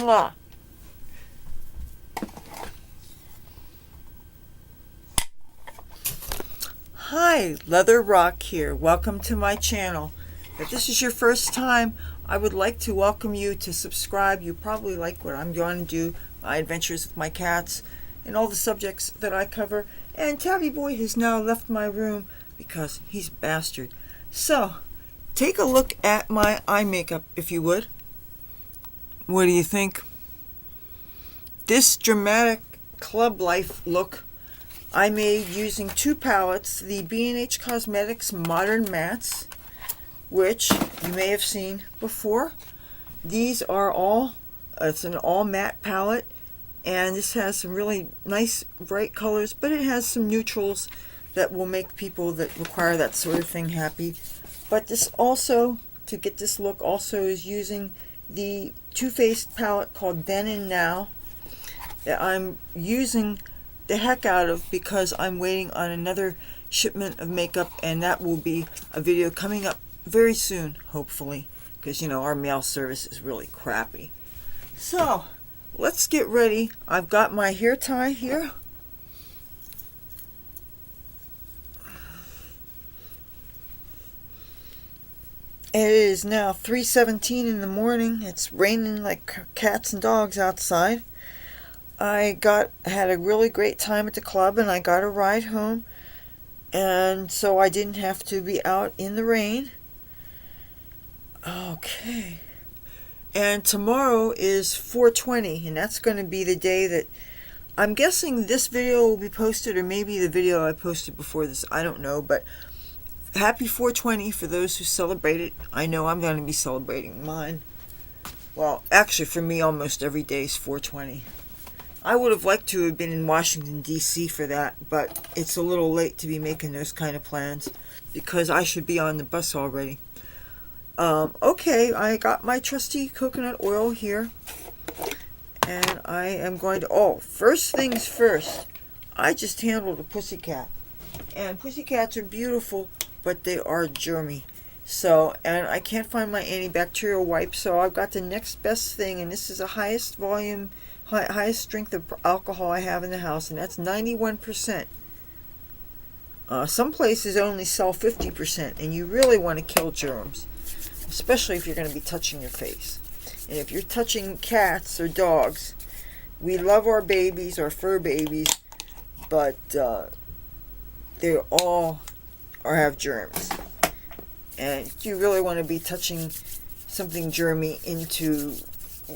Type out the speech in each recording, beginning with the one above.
sister-in-law. Hi, Leathur Rokk here. Welcome to my channel. If this is your first time, I would like to welcome you to subscribe. You probably like what I'm going to do, my adventures with my cats, and all the subjects that I cover. And Tabby Boy has now left my room because he's a bastard. So, take a look at my eye makeup, if you would. What do you think? This dramatic club life look I made using two palettes, the B&H Cosmetics Modern Mattes, which you may have seen before. These are it's an all matte palette, and this has some really nice bright colors, but it has some neutrals that will make people that require that sort of thing happy. But this also, to get this look, also is using the Too Faced palette called Then and Now that I'm using the heck out of because I'm waiting on another shipment of makeup, and that will be a video coming up very soon, hopefully, because you know our mail service is really crappy. So let's get ready. I've got my hair tie here. It is now 3:17 in the morning. It's raining like cats and dogs outside. I had a really great time at the club, and I got a ride home, and so I didn't have to be out in the rain. Okay. And tomorrow is 4/20, and that's going to be the day that I'm guessing this video will be posted, or maybe the video I posted before this, I don't know, but happy 4/20 for those who celebrate it. I know I'm going to be celebrating mine. Well, actually for me almost every day is 4/20. I would have liked to have been in Washington, D.C. for that, but it's a little late to be making those kind of plans because I should be on the bus already. Okay, I got my trusty coconut oil here, and I am going to, first things first, I just handled a pussycat, and pussycats are beautiful, but they are germy. So, and I can't find my antibacterial wipe, so I've got the next best thing, and this is the highest strength of alcohol I have in the house, and that's 91%. Some places only sell 50%, and you really want to kill germs, especially if you're going to be touching your face. And if you're touching cats or dogs, we love our babies, our fur babies, but they all have germs. And if you really want to be touching something germy into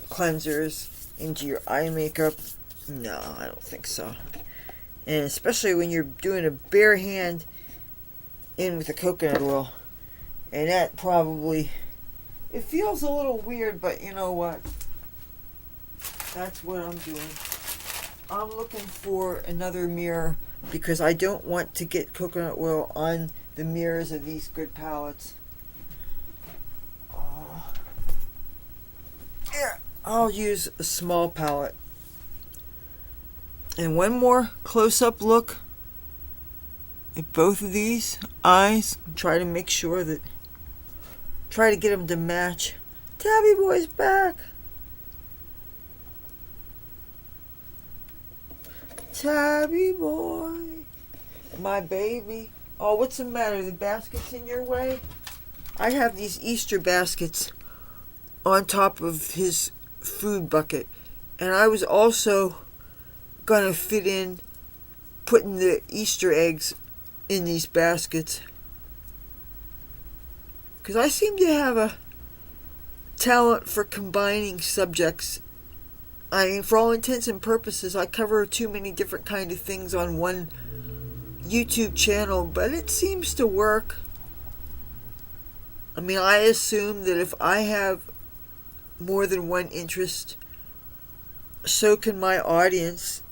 cleansers, into your eye makeup, no, I don't think so. And especially when you're doing a bare hand in with the coconut oil, and that probably, it feels a little weird, but you know what, that's what I'm doing. I'm looking for another mirror because I don't want to get coconut oil on the mirrors of these good palettes. Here, I'll use a small palette. And one more close-up look at both of these eyes. Try to make sure that, try to get them to match. Tabby Boy's back. Tabby Boy, my baby. Oh, what's the matter? The basket's in your way? I have these Easter baskets on top of his food bucket, and I was also gonna fit in putting the Easter eggs in these baskets because I seem to have a talent for combining subjects. I mean, for all intents and purposes, I cover too many different kind of things on one YouTube channel, but it seems to work. I mean, I assume that if I have more than one interest, so can my audience,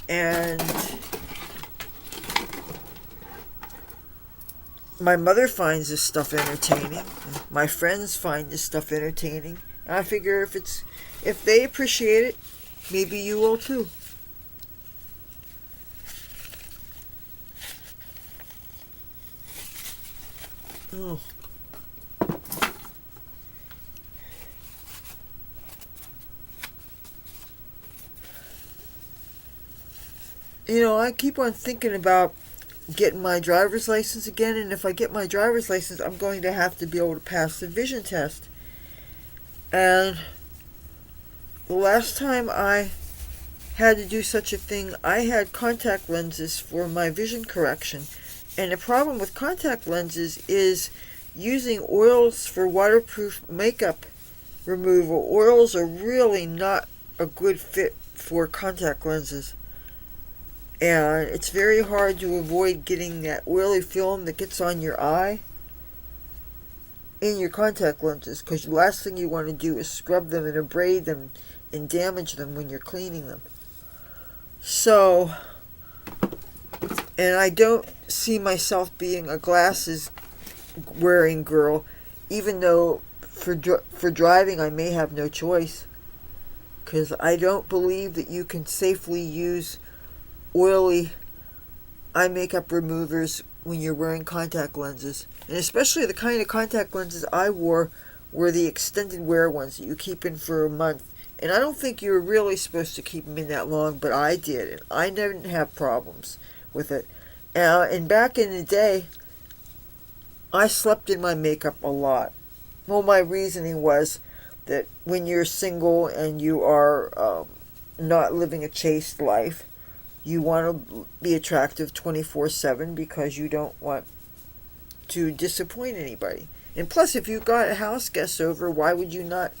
and my mother finds this stuff entertaining, my friends find this stuff entertaining, and I figure if they appreciate it, maybe you will too. Oh. You know, I keep on thinking about getting my driver's license again, and if I get my driver's license, I'm going to have to be able to pass the vision test. And the last time I had to do such a thing, I had contact lenses for my vision correction. And the problem with contact lenses is using oils for waterproof makeup removal. Oils are really not a good fit for contact lenses. And it's very hard to avoid getting that oily film that gets on your eye in your contact lenses, because the last thing you want to do is scrub them and abrade them and damage them when you're cleaning them. So, and I don't see myself being a glasses wearing girl, even though for driving I may have no choice, because I don't believe that you can safely use oily eye makeup removers when you're wearing contact lenses. And especially the kind of contact lenses I wore were the extended wear ones that you keep in for a month. And I don't think you're really supposed to keep them in that long, but I did, and I didn't have problems with it. And back in the day, I slept in my makeup a lot. Well, my reasoning was that when you're single and you are not living a chaste life, you want to be attractive 24/7 because you don't want to disappoint anybody. And plus, if you got a house guest over, why would you not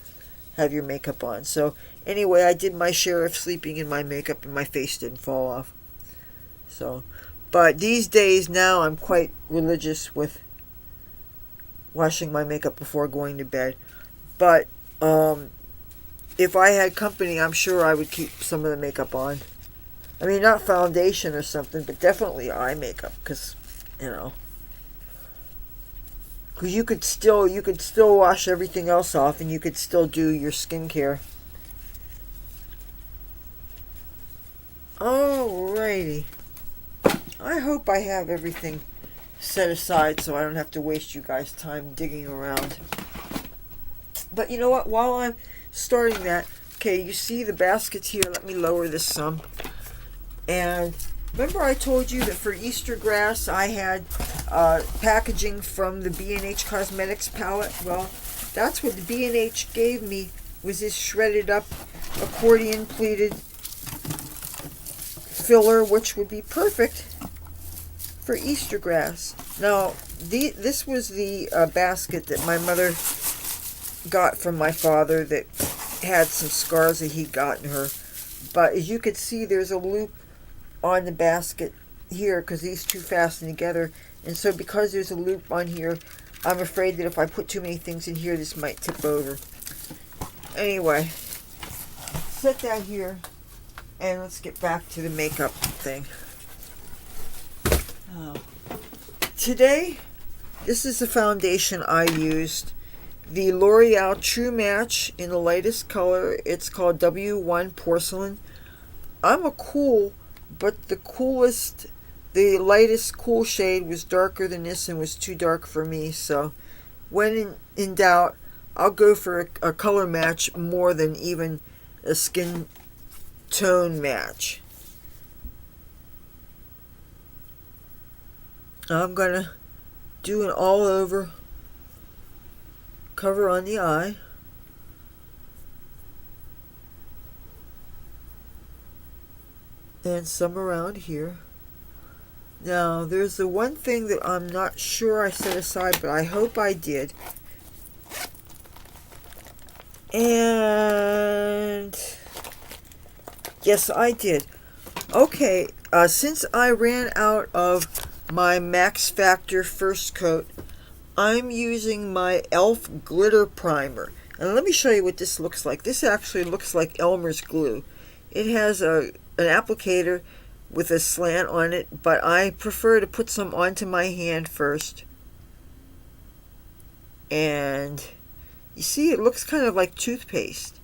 have your makeup on? So anyway, I did my share of sleeping in my makeup and my face didn't fall off. So, but these days now I'm quite religious with washing my makeup before going to bed. But if I had company, I'm sure I would keep some of the makeup on. I mean, not foundation or something, but definitely eye makeup, because, you know, because you could still wash everything else off, and you could still do your skincare. Alrighty. I hope I have everything set aside so I don't have to waste you guys' time digging around. But you know what? While I'm starting that, okay, you see the baskets here. Let me lower this some. And remember I told you that for Easter grass I had packaging from the B&H Cosmetics palette? Well, that's what the B&H gave me, was this shredded up accordion pleated filler, which would be perfect for Easter grass. Now, this was the basket that my mother got from my father that had some scars that he'd gotten her. But as you can see, there's a loop on the basket here because these two fasten together. And so because there's a loop on here, I'm afraid that if I put too many things in here, this might tip over. Anyway, set that here, and let's get back to the makeup thing. Today, this is the foundation I used. The L'Oreal True Match in the lightest color. It's called W1 Porcelain. I'm a cool, but the lightest cool shade was darker than this and was too dark for me. So when in doubt, I'll go for a color match more than even a skin tone match. I'm going to do an all over cover on the eye. And some around here. Now, there's the one thing that I'm not sure I set aside, but I hope I did. And yes, I did. Okay, since I ran out of my Max Factor first coat, I'm using my e.l.f. glitter primer. And let me show you what this looks like. This actually looks like Elmer's glue. It has an applicator with a slant on it, but I prefer to put some onto my hand first. And you see, it looks kind of like toothpaste.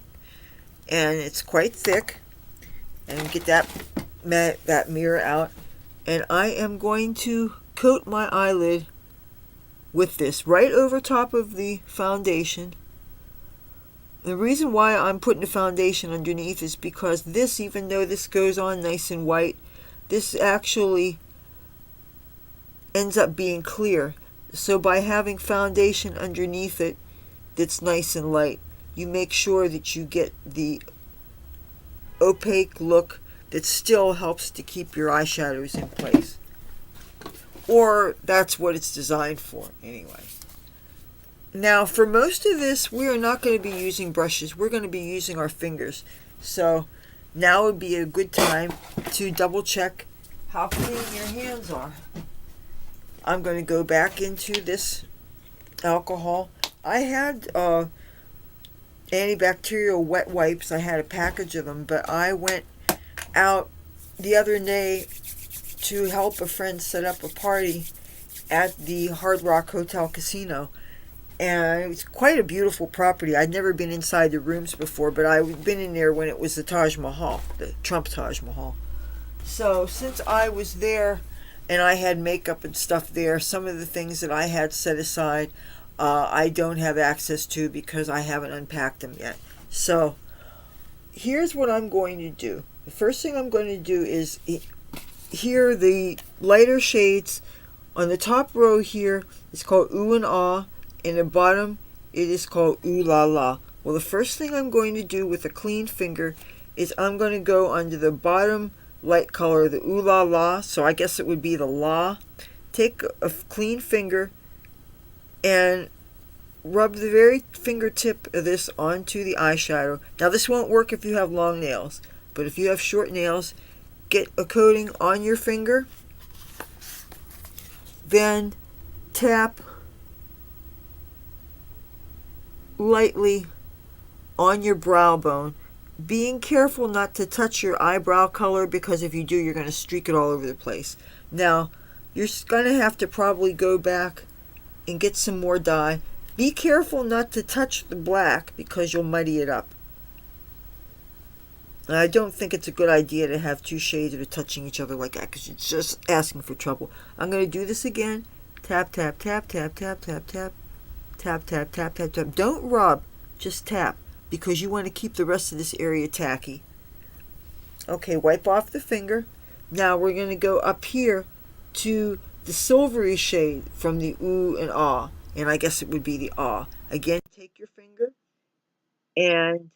And it's quite thick. And get that mirror out. And I am going to coat my eyelid with this right over top of the foundation. The reason why I'm putting the foundation underneath is because this, even though this goes on nice and white, this actually ends up being clear. So by having foundation underneath it that's nice and light, you make sure that you get the opaque look that still helps to keep your eyeshadows in place. Or that's what it's designed for anyway. Now for most of this, we are not going to be using brushes. We're going to be using our fingers. So now would be a good time to double check how clean your hands are. I'm going to go back into this alcohol. I had antibacterial wet wipes. I had a package of them, but I went out the other day to help a friend set up a party at the Hard Rock Hotel Casino. And it was quite a beautiful property. I'd never been inside the rooms before, but I'd been in there when it was the Taj Mahal, the Trump Taj Mahal. So since I was there and I had makeup and stuff there, some of the things that I had set aside, I don't have access to because I haven't unpacked them yet. So here's what I'm going to do. The first thing I'm going to do is here the lighter shades. On the top row here, it's called Ooh and Ah. In the bottom, it is called Ooh La La. Well, the first thing I'm going to do with a clean finger is I'm going to go under the bottom light color, the Ooh La La, so I guess it would be the La. Take a clean finger and rub the very fingertip of this onto the eyeshadow. Now this won't work if you have long nails, but if you have short nails, get a coating on your finger, then tap lightly on your brow bone, being careful not to touch your eyebrow color, because if you do, you're going to streak it all over the place. Now, you're going to have to probably go back and get some more dye. Be careful not to touch the black because you'll muddy it up. And I don't think it's a good idea to have two shades that are touching each other like that, because it's just asking for trouble. I'm going to do this again. Tap, tap, tap, tap, tap, tap, tap. Tap, tap, tap, tap, tap. Don't rub, just tap, because you want to keep the rest of this area tacky. Okay, wipe off the finger. Now we're going to go up here to the silvery shade from the Ooh and Ah, and I guess it would be the Ah. Again, take your finger and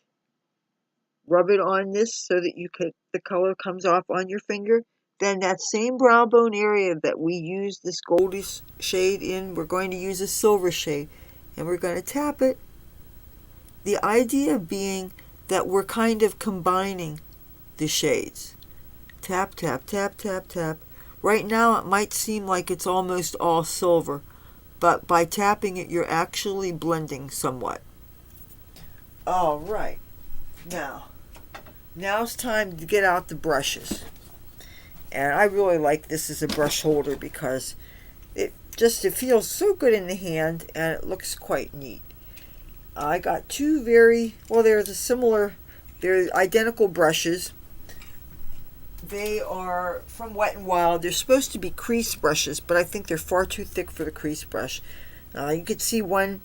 rub it on this so that the color comes off on your finger. Then that same brow bone area that we used this goldish shade in, we're going to use a silver shade. And we're going to tap it. The idea being that we're kind of combining the shades. Tap, tap, tap, tap, tap. Right now it might seem like it's almost all silver, but by tapping it you're actually blending somewhat. All right. Now it's time to get out the brushes. And I really like this as a brush holder because it feels so good in the hand and it looks quite neat. I got two they're identical brushes. They are from Wet n Wild. They're supposed to be crease brushes, but I think they're far too thick for the crease brush. You could see one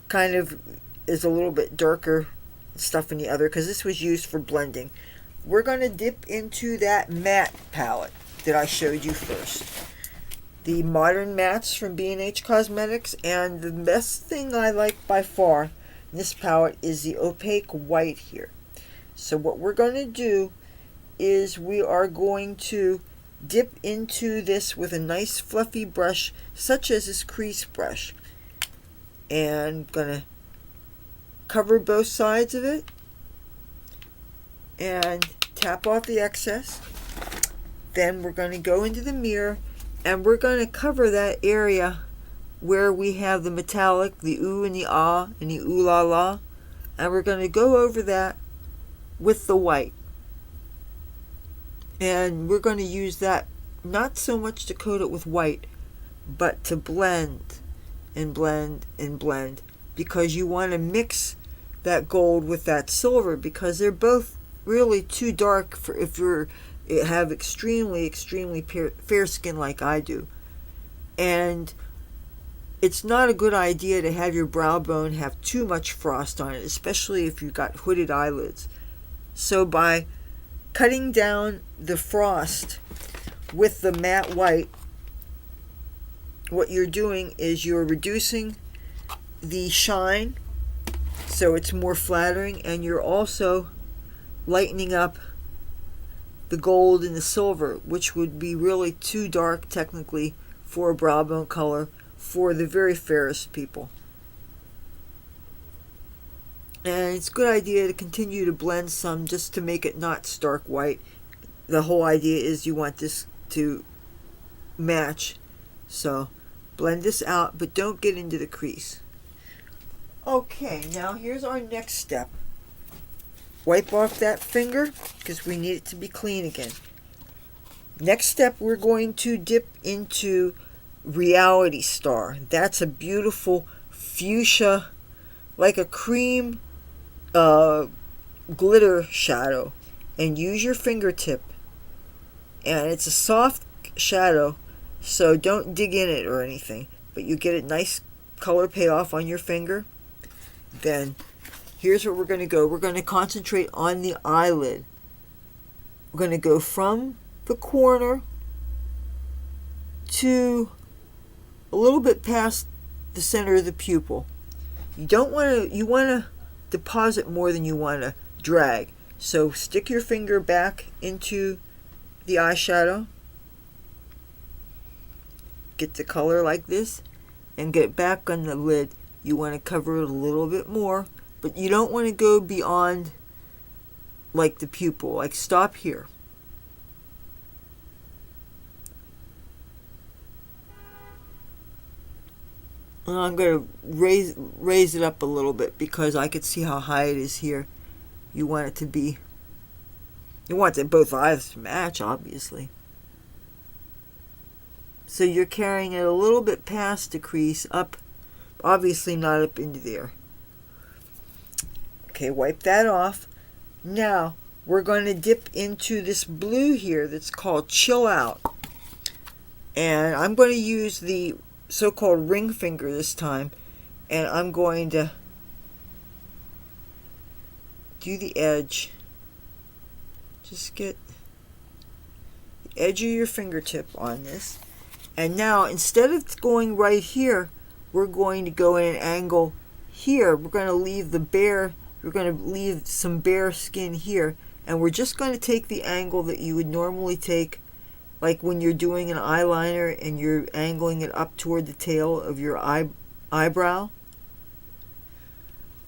kind of is a little bit darker stuff in the other because this was used for blending. We're going to dip into that matte palette that I showed you first. The Modern Mattes from B&H Cosmetics, and the best thing I like by far in this palette is the opaque white here. So what we're going to do is we are going to dip into this with a nice fluffy brush such as this crease brush, and going to cover both sides of it and tap off the excess. Then we're going to go into the mirror and we're going to cover that area where we have the metallic, the Ooh and the Ah and the Ooh La La, and we're going to go over that with the white. And we're going to use that not so much to coat it with white, but to blend and blend and blend, because you want to mix that gold with that silver, because they're both really too dark for if you have extremely fair skin like I do. And it's not a good idea to have your brow bone have too much frost on it, especially if you've got hooded eyelids. So by cutting down the frost with the matte white, what you're doing is you're reducing the shine so it's more flattering, and you're also lightening up the gold and the silver, which would be really too dark technically for a brow bone color for the very fairest people. And it's a good idea to continue to blend some just to make it not stark white. The whole idea is you want this to match. So blend this out, but don't get into the crease. Okay, now here's our next step. Wipe off that finger because we need it to be clean again. Next step, we're going to dip into Reality Star. That's a beautiful fuchsia, like a cream glitter shadow. And use your fingertip. And it's a soft shadow, so don't dig in it or anything. But you get a nice color payoff on your finger. Then here's where we're going to go. We're going to concentrate on the eyelid. We're going to go from the corner to a little bit past the center of the pupil. You want to deposit more than you want to drag. So stick your finger back into the eyeshadow. Get the color like this and get it back on the lid. You want to cover it a little bit more, but you don't want to go beyond like the pupil. Like stop here. And I'm going to raise it up a little bit because I could see how high it is here. You want it to be, you want both eyes to match, obviously. So you're carrying it a little bit past the crease, up, obviously not up into there. Okay, wipe that off. Now we're going to dip into this blue here that's called Chill Out. And I'm going to use the so-called ring finger this time, and I'm going to do the edge. Just get the edge of your fingertip on this. And now instead of going right here, we're going to go in an angle here. We're going to leave we're going to leave some bare skin here, and we're just going to take the angle that you would normally take, like when you're doing an eyeliner and you're angling it up toward the tail of your eyebrow.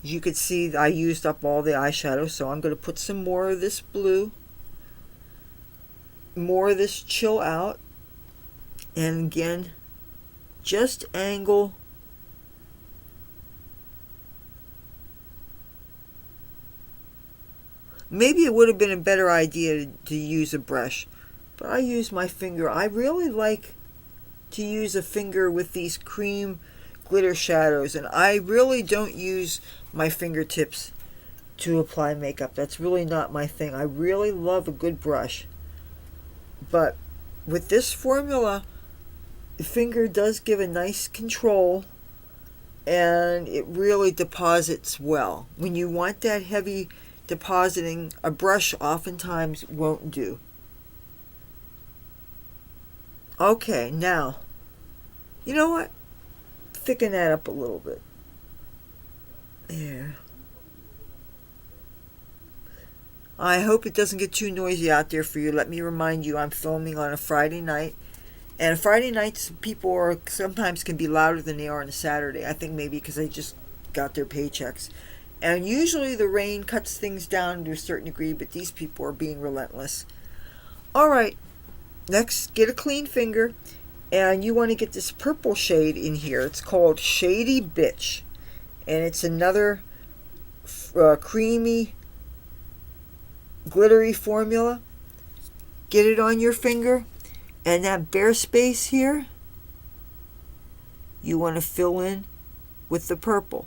As you could see, I used up all the eyeshadow, so I'm going to put some more of this blue, more of this Chill Out, and again, just angle maybe it would have been a better idea to use a brush, but I use my finger. I really like to use a finger with these cream glitter shadows, and I really don't use my fingertips to apply makeup. That's really not my thing. I really love a good brush, but with this formula, the finger does give a nice control, and it really deposits well. When you want that heavy depositing, a brush oftentimes won't do. Okay, now, you know what? Thicken that up a little bit. There. I hope it doesn't get too noisy out there for you. Let me remind you, I'm filming on a Friday night. And Friday nights, people sometimes can be louder than they are on a Saturday. I think maybe because they just got their paychecks. And usually the rain cuts things down to a certain degree, but these people are being relentless. All right, next, get a clean finger, and you want to get this purple shade in here. It's called Shady Bitch, and it's another creamy, glittery formula. Get it on your finger, and that bare space here, you want to fill in with the purple.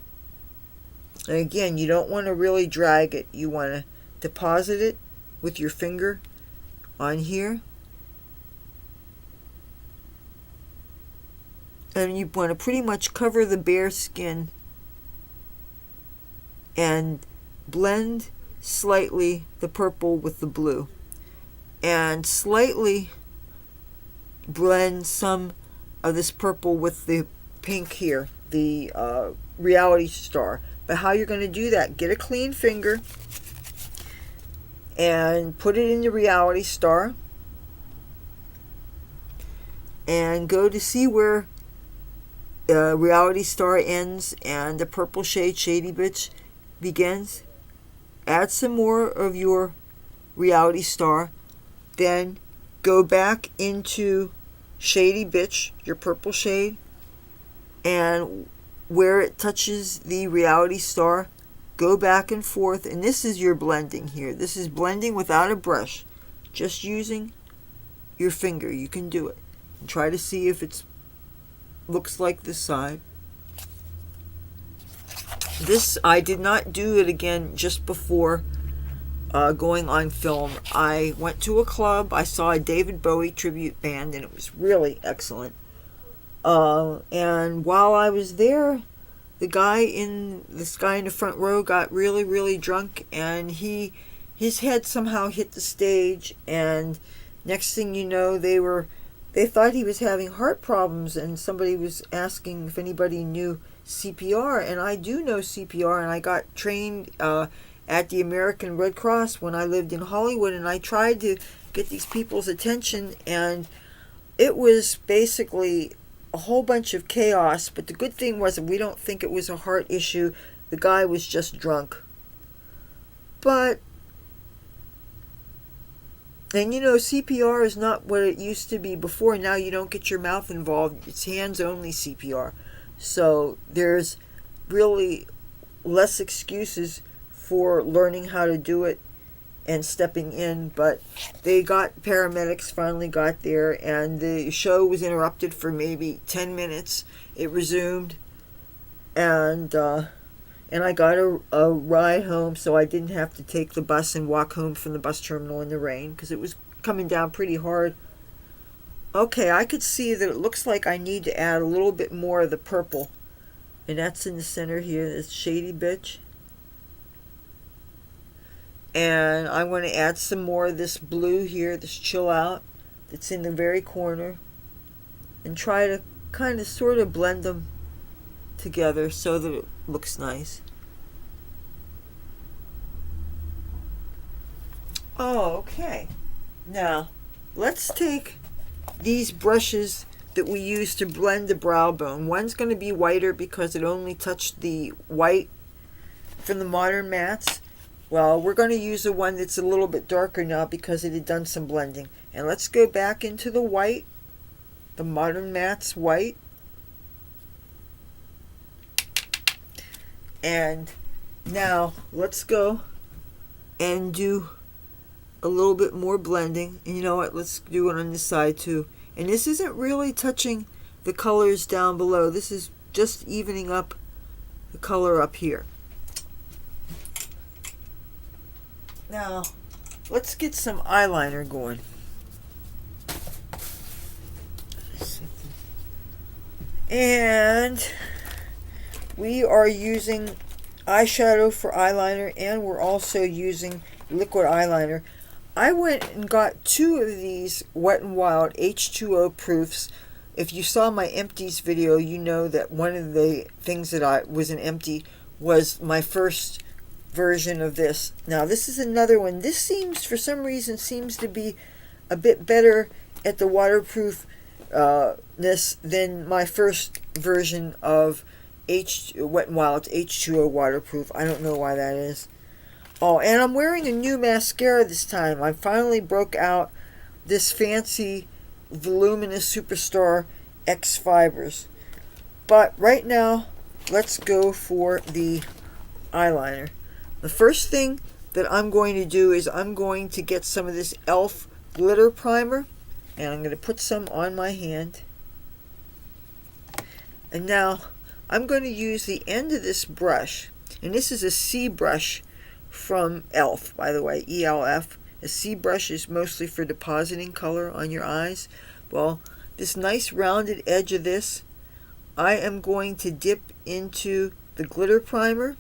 And again, you don't want to really drag it. You want to deposit it with your finger on here. And you want to pretty much cover the bare skin and blend slightly the purple with the blue. And slightly blend some of this purple with the pink here, the Reality Star. But how you're going to do that, get a clean finger and put it in the Reality Star and go to see where Reality Star ends and the purple shade Shady Bitch begins. Add some more of your Reality Star, then go back into Shady Bitch, your purple shade, and where it touches the Reality Star, go back and forth. And this is your blending here. This is blending without a brush, just using your finger. You can do it. And try to see if it looks like this side. This, I did not do it again just before going on film. I went to a club. I saw a David Bowie tribute band, and it was really excellent. And while I was there, this guy in the front row got really, really drunk, and his head somehow hit the stage, and next thing you know, they thought he was having heart problems, and somebody was asking if anybody knew CPR, and I do know CPR, and I got trained at the American Red Cross when I lived in Hollywood, and I tried to get these people's attention, and it was basically a whole bunch of chaos. But the good thing was that we don't think it was a heart issue. The guy was just drunk. And CPR is not what it used to be before. Now you don't get your mouth involved. It's hands-only CPR. So there's really less excuses for learning how to do it and stepping in. But paramedics finally got there, and the show was interrupted for maybe 10 minutes. It resumed, and I got a ride home, so I didn't have to take the bus and walk home from the bus terminal in the rain, because it was coming down pretty hard. Okay, I could see that it looks like I need to add a little bit more of the purple, and that's in the center here, this Shady Bitch. And I want to add some more of this blue here, this Chill Out, that's in the very corner, and try to kind of sort of blend them together so that it looks nice. Oh, okay. Now, let's take these brushes that we use to blend the brow bone. One's going to be whiter because it only touched the white from the Modern Mattes. Well, we're going to use the one that's a little bit darker now because it had done some blending. And let's go back into the white, the Modern Mattes white. And now let's go and do a little bit more blending. And you know what? Let's do it on this side too. And this isn't really touching the colors down below. This is just evening up the color up here. Now, let's get some eyeliner going. And we are using eyeshadow for eyeliner, and we're also using liquid eyeliner. I went and got 2 of these Wet n Wild H2O proofs. If you saw my empties video, you know that one of the things that was an empty was my first version of this. Now this is another one. This seems, for some reason, to be a bit better at the waterproofness than my first version of Wet n Wild's H2O waterproof. I don't know why that is. Oh, and I'm wearing a new mascara this time. I finally broke out this fancy Voluminous Superstar X Fibers. But right now, let's go for the eyeliner. The first thing that I'm going to do is I'm going to get some of this e.l.f. glitter primer, and I'm going to put some on my hand. And now I'm going to use the end of this brush, and this is a C brush from e.l.f., by the way, E-L-F. A C brush is mostly for depositing color on your eyes. Well, this nice rounded edge of this, I am going to dip into the glitter primer.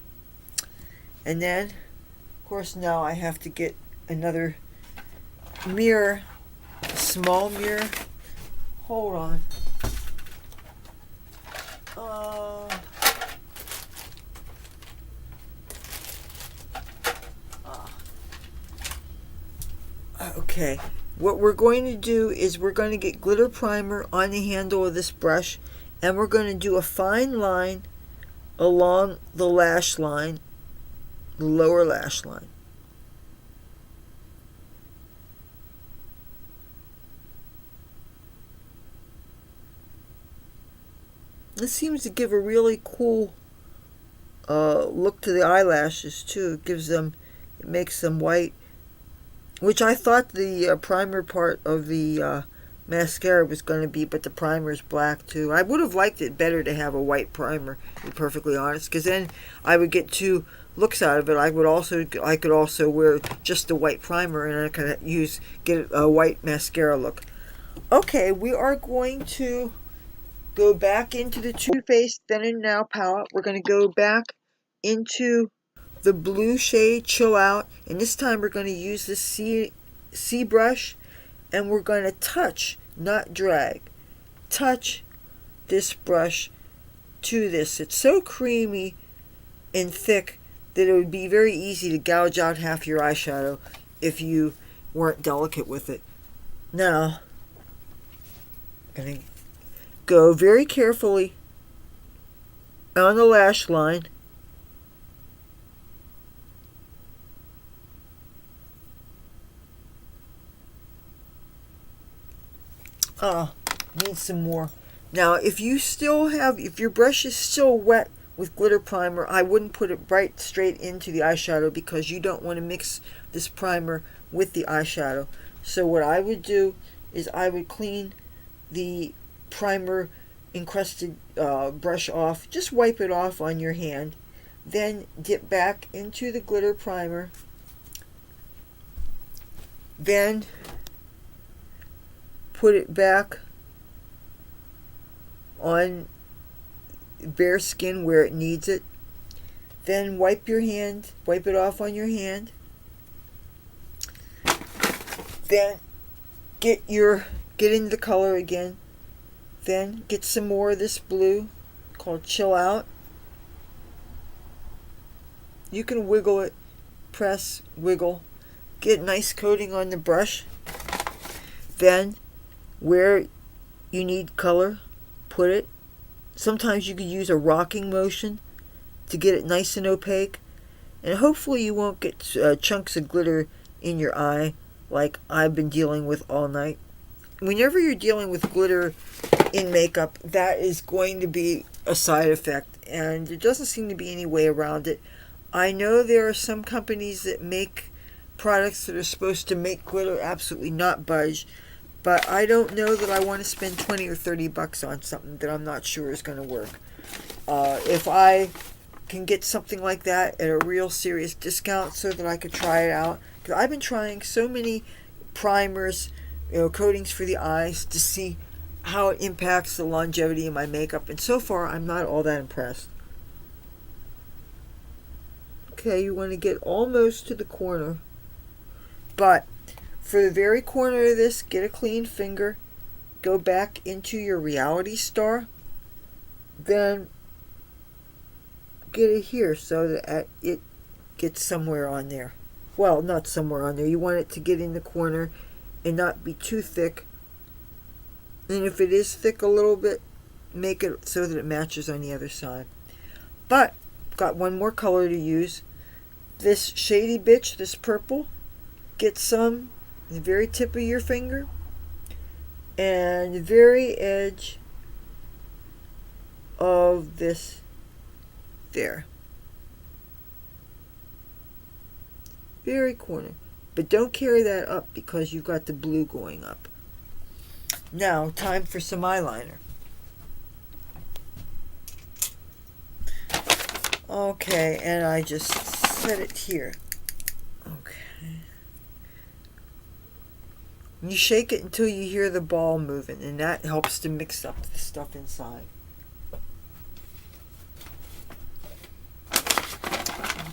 And then, of course, now I have to get another mirror, a small mirror, Hold on. Okay, what we're going to do is we're going to get glitter primer on the handle of this brush, and we're going to do a fine line along the lash line, the lower lash line. This seems to give a really cool look to the eyelashes too. It makes them white, which I thought the primer part of the mascara was going to be, but the primer is black too. I would have liked it better to have a white primer, to be perfectly honest, because then I would get two looks out of it. I could also wear just the white primer, and I could get a white mascara look. Okay, we are going to go back into the Too Faced Then and Now palette. We're going to go back into the blue shade Chill Out, and this time we're going to use the C brush, and we're going to touch, not drag, touch this brush to this. It's so creamy and thick that it would be very easy to gouge out half your eyeshadow if you weren't delicate with it. Now, I'm going to go very carefully on the lash line. Need some more. Now, if your brush is still wet with glitter primer, I wouldn't put it right straight into the eyeshadow, because you don't want to mix this primer with the eyeshadow. So what I would do is I would clean the primer encrusted brush off. Just wipe it off on your hand. Then dip back into the glitter primer. Then put it back on bare skin where it needs it. Then wipe it off on your hand. Then get into the color again. Then get some more of this blue called Chill Out. You can wiggle it, press, wiggle, get a nice coating on the brush. Then where you need color, put it. Sometimes you could use a rocking motion to get it nice and opaque, and hopefully you won't get chunks of glitter in your eye like I've been dealing with all night. Whenever you're dealing with glitter in makeup, that is going to be a side effect, and there doesn't seem to be any way around it. I know there are some companies that make products that are supposed to make glitter absolutely not budge, but I don't know that I want to spend 20 or 30 bucks on something that I'm not sure is going to work. If I can get something like that at a real serious discount so that I could try it out, because I've been trying so many primers, coatings for the eyes, to see how it impacts the longevity of my makeup, and so far I'm not all that impressed. Okay, you want to get almost to the corner, but for the very corner of this, get a clean finger, go back into your Reality Star, then get it here so that it gets somewhere on there. Well, not somewhere on there. You want it to get in the corner and not be too thick. And if it is thick a little bit, make it so that it matches on the other side. But, got one more color to use. This Shady Bitch, this purple, get some at the very tip of your finger and the very edge of this there. Very corner. But don't carry that up because you've got the blue going up. Now, time for some eyeliner. Okay, and I just set it here. Okay. You shake it until you hear the ball moving, and that helps to mix up the stuff inside.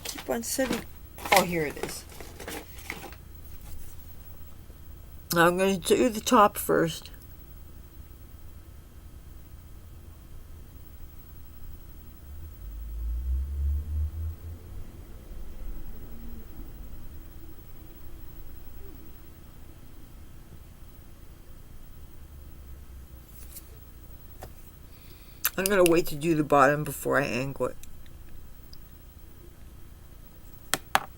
Keep on setting. Oh, here it is. Now I'm going to do the top first. I'm going to wait to do the bottom before I angle it.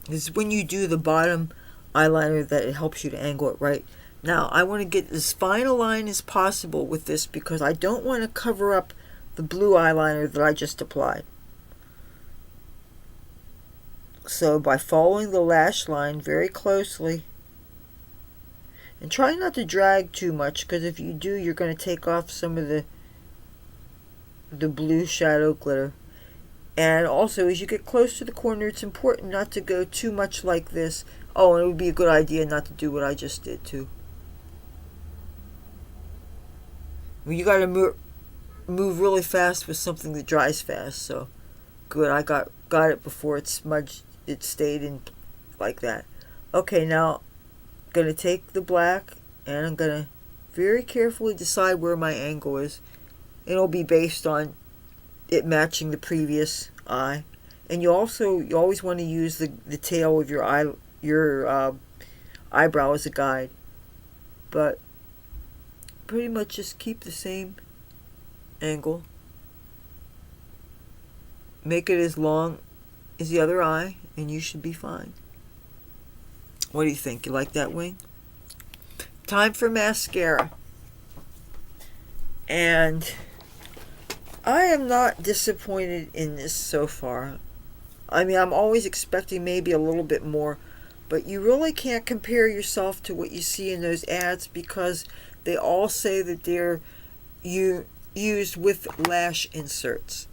It's when you do the bottom eyeliner that it helps you to angle it right. Now, I want to get as fine a line as possible with this because I don't want to cover up the blue eyeliner that I just applied. So by following the lash line very closely, and try not to drag too much, because if you do, you're going to take off some of the blue shadow glitter. And also, as you get close to the corner, it's important not to go too much like this. Oh, and it would be a good idea not to do what I just did too. You got to move really fast with something that dries fast. So good, I got it before it smudged. It stayed in like that. Okay, now I'm going to take the black and I'm going to very carefully decide where my angle is. It'll be based on it matching the previous eye. And you always want to use the tail of your eyebrow as a guide. But pretty much just keep the same angle. Make it as long as the other eye, and you should be fine. What do you think? You like that wing? Time for mascara. And I am not disappointed in this so far. I mean, I'm always expecting maybe a little bit more, but you really can't compare yourself to what you see in those ads because they all say that they're used with lash inserts.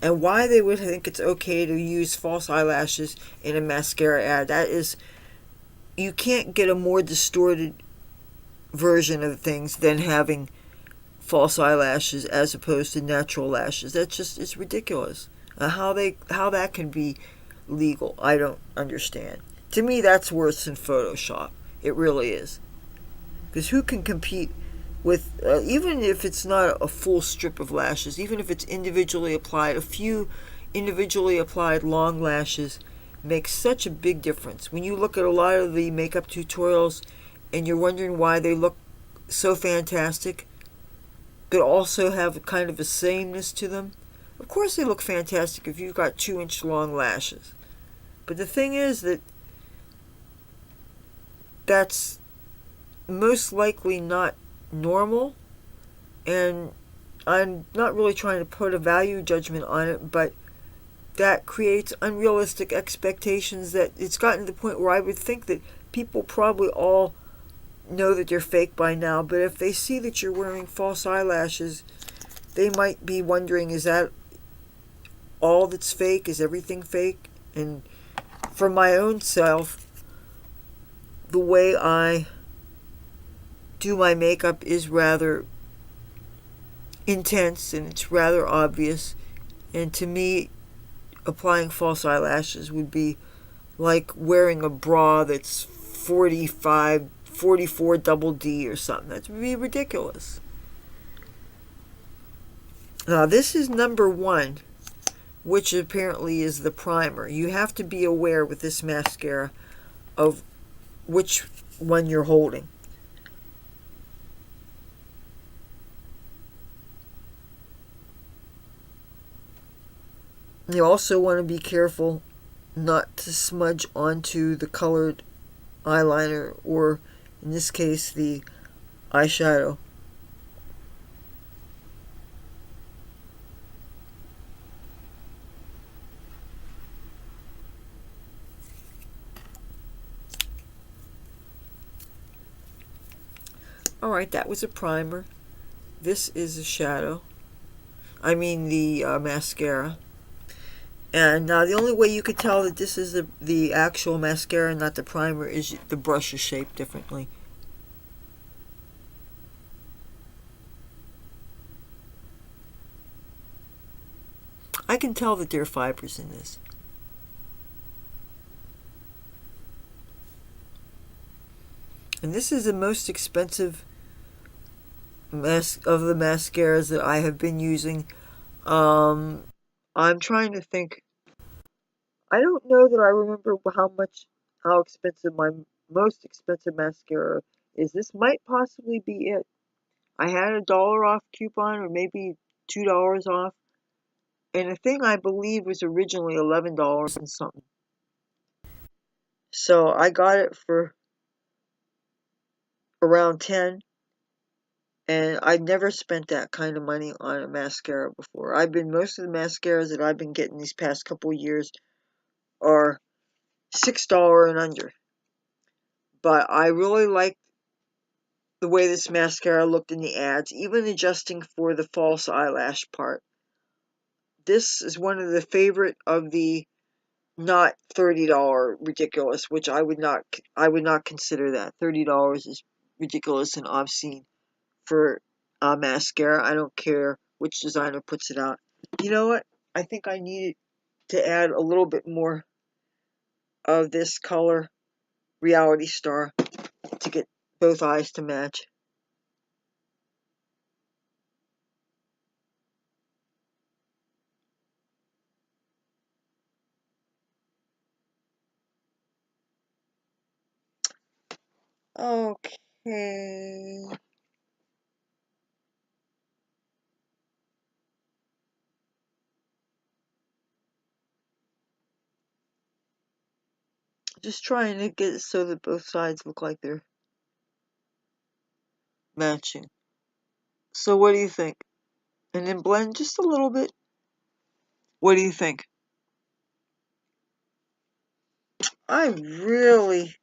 And why they would think it's okay to use false eyelashes in a mascara ad, that is, you can't get a more distorted version of things than having false eyelashes as opposed to natural lashes. That's just, it's ridiculous. How that can be legal, I don't understand. To me, that's worse than Photoshop. It really is. Because who can compete with, even if it's not a full strip of lashes, even if it's individually applied, a few individually applied long lashes makes such a big difference. When you look at a lot of the makeup tutorials and you're wondering why they look so fantastic, but also have kind of a sameness to them, of course they look fantastic if you've got 2-inch long lashes. But the thing is that that's most likely not normal, and I'm not really trying to put a value judgment on it, but that creates unrealistic expectations that it's gotten to the point where I would think that people probably all know that they're fake by now, but if they see that you're wearing false eyelashes, they might be wondering, is that all that's fake? Is everything fake? And for my own self, the way I do my makeup is rather intense and it's rather obvious, and to me applying false eyelashes would be like wearing a bra that's 44 double D or something. That would be ridiculous. Now this is number 1, which apparently is the primer. You have to be aware with this mascara of which one you're holding. You also want to be careful not to smudge onto the colored eyeliner, or in this case the eyeshadow. Alright, that was a primer. This is a shadow. I mean the mascara. And now the only way you could tell that this is the actual mascara, not the primer, is the brush is shaped differently. I can tell that there are fibers in this. And this is the most expensive of the mascaras that I have been using. I'm trying to think. I don't know that I remember how expensive my most expensive mascara is. This might possibly be it. I had a $1 off coupon, or maybe $2 off. And the thing I believe was originally $11 and something. So I got it for around 10, and I'd never spent that kind of money on a mascara before. Most of the mascaras that I've been getting these past couple years are $6 and under. But I really liked the way this mascara looked in the ads, even adjusting for the false eyelash part. This is one of the favorite of the not $30 ridiculous, which I would not consider that. $30 is ridiculous and obscene for mascara. I don't care which designer puts it out. You know what? I think I needed to add a little bit more of this color Reality Star to get both eyes to match. Okay. Just trying to get it so that both sides look like they're matching. So what do you think? And then blend just a little bit. What do you think? I really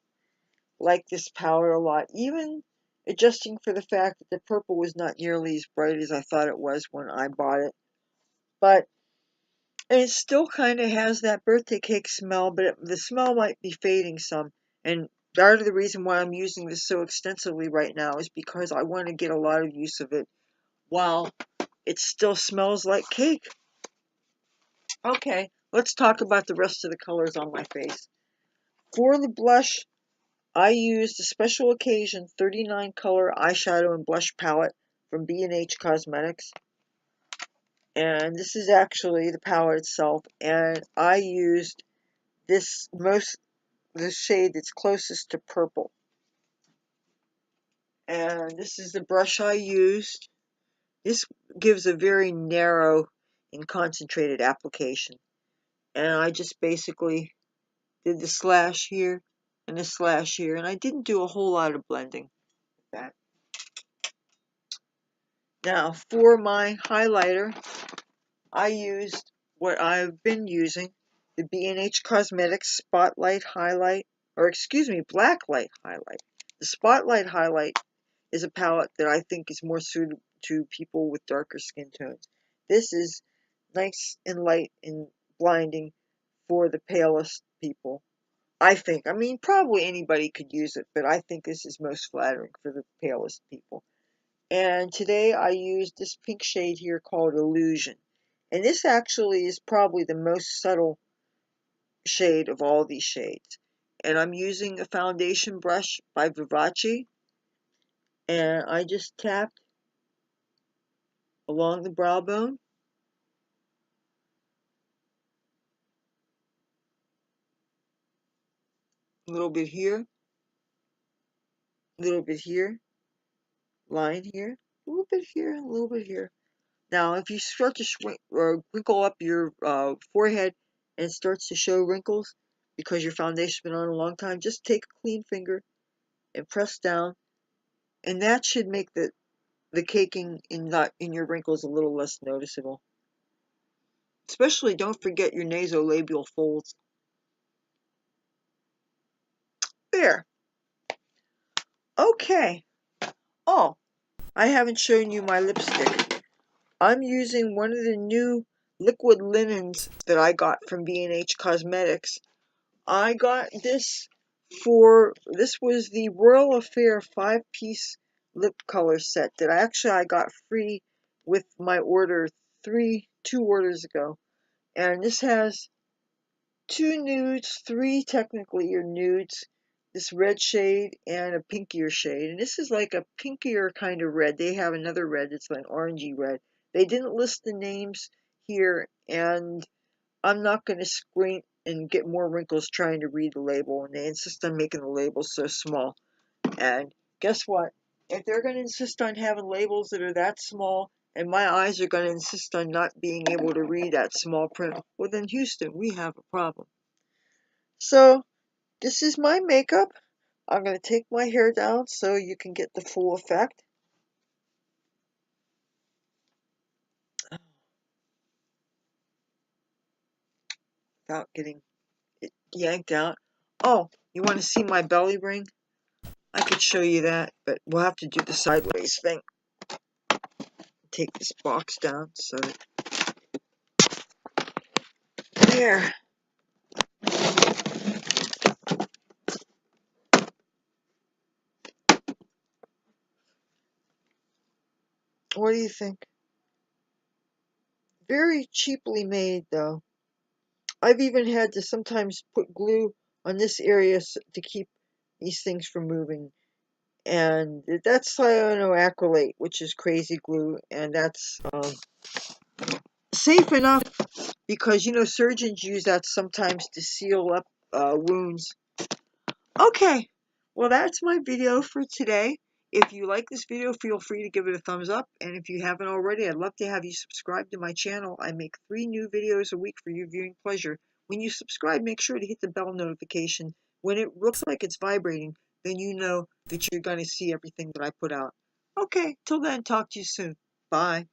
like this palette a lot, even adjusting for the fact that the purple was not nearly as bright as I thought it was when I bought it. But it still kind of has that birthday cake smell, but the smell might be fading some. And part of the reason why I'm using this so extensively right now is because I want to get a lot of use of it while it still smells like cake. Okay, let's talk about the rest of the colors on my face. For the blush, I used a special occasion 39 color eyeshadow and blush palette from B&H Cosmetics. And this is actually the palette itself. And I used the shade that's closest to purple. And this is the brush I used. This gives a very narrow and concentrated application. And I just basically did the slash here and the slash here. And I didn't do a whole lot of blending with that. Now, for my highlighter, I used what I've been using, the B&H Cosmetics Spotlight Highlight, or excuse me, Blacklight Highlight. The Spotlight Highlight is a palette that I think is more suited to people with darker skin tones. This is nice and light and blinding for the palest people. I think. I mean, probably anybody could use it, but I think this is most flattering for the palest people. And today I used this pink shade here called Illusion. And this actually is probably the most subtle shade of all these shades. And I'm using a foundation brush by Vivace. And I just tapped along the brow bone. A little bit here. A little bit here. Line here. A little bit here. A little bit here. Now, if you start to shrink or wrinkle up your forehead and it starts to show wrinkles because your foundation's been on a long time, just take a clean finger and press down, and that should make the caking in your wrinkles a little less noticeable. Especially, don't forget your nasolabial folds. There. Okay. Oh, I haven't shown you my lipstick. I'm using one of the new liquid linens that I got from B&H Cosmetics. I got this was the Royal Affair 5-piece lip color set that I got free with my order 2 orders ago. And this has 2 nudes, 3 technically are nudes, this red shade and a pinkier shade. And this is like a pinkier kind of red. They have another red that's like orangey red. They didn't list the names here, and I'm not going to squint and get more wrinkles trying to read the label, and they insist on making the labels so small. And guess what? If they're going to insist on having labels that are that small and my eyes are going to insist on not being able to read that small print, well then Houston, we have a problem. So this is my makeup. I'm going to take my hair down so you can get the full effect. Without getting it yanked out. Oh, you want to see my belly ring? I could show you that, but we'll have to do the sideways thing. Take this box down so that... There. What do you think? Very cheaply made, though. I've even had to sometimes put glue on this area to keep these things from moving. And that's cyanoacrylate, which is crazy glue, and that's safe enough because, you know, surgeons use that sometimes to seal up wounds. Okay, well, that's my video for today. If you like this video, feel free to give it a thumbs up. And if you haven't already, I'd love to have you subscribe to my channel. I make 3 new videos a week for your viewing pleasure. When you subscribe, make sure to hit the bell notification. When it looks like it's vibrating, then you know that you're going to see everything that I put out. Okay, till then, talk to you soon. Bye.